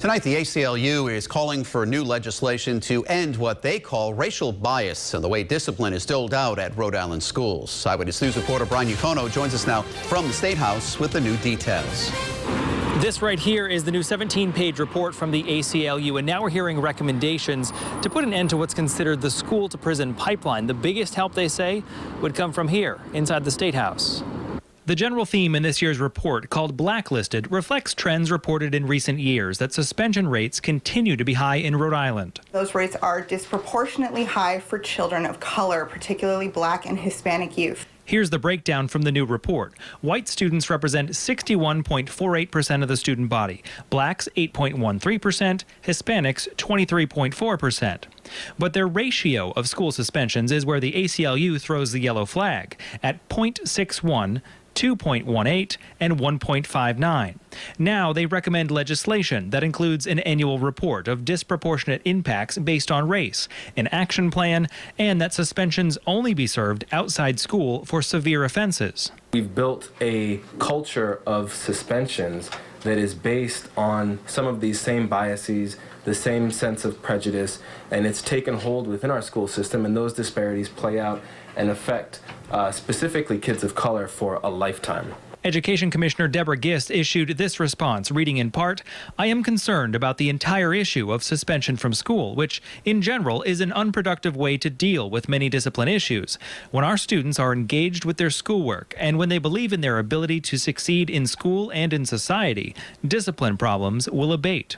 Tonight, the ACLU is calling for new legislation to end what they call racial bias and the way discipline is doled out at Rhode Island schools. Eyewitness News reporter Brian Yukono joins us now from the State House with the new details. This right here is the new 17-page report from the ACLU, and now we're hearing recommendations to put an end to what's considered the school-to-prison pipeline. The biggest help, they say, would come from here, inside the State House. The general theme in this year's report, called Blacklisted, reflects trends reported in recent years that suspension rates continue to be high in Rhode Island. Those rates are disproportionately high for children of color, particularly Black and Hispanic youth. Here's the breakdown from the new report. White students represent 61.48% of the student body, blacks 8.13%, Hispanics 23.4%. But their ratio of school suspensions is where the ACLU throws the yellow flag at 0.61, 2.18, and 1.59. Now they recommend legislation that includes an annual report of disproportionate impacts based on race, an action plan, and that suspensions only be served outside school for severe offenses. We've built a culture of suspensions that is based on some of these same biases, the same sense of prejudice, and it's taken hold within our school system, and those disparities play out and affect specifically kids of color for a lifetime. Education Commissioner Deborah Gist issued this response, reading in part, "I am concerned about the entire issue of suspension from school, which in general is an unproductive way to deal with many discipline issues. When our students are engaged with their schoolwork and when they believe in their ability to succeed in school and in society, discipline problems will abate."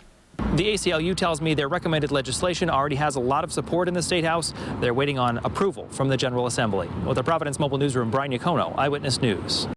The ACLU tells me their recommended legislation already has a lot of support in the State House. They're waiting on approval from the General Assembly. With the Providence Mobile Newsroom, Brian Yukono, Eyewitness News.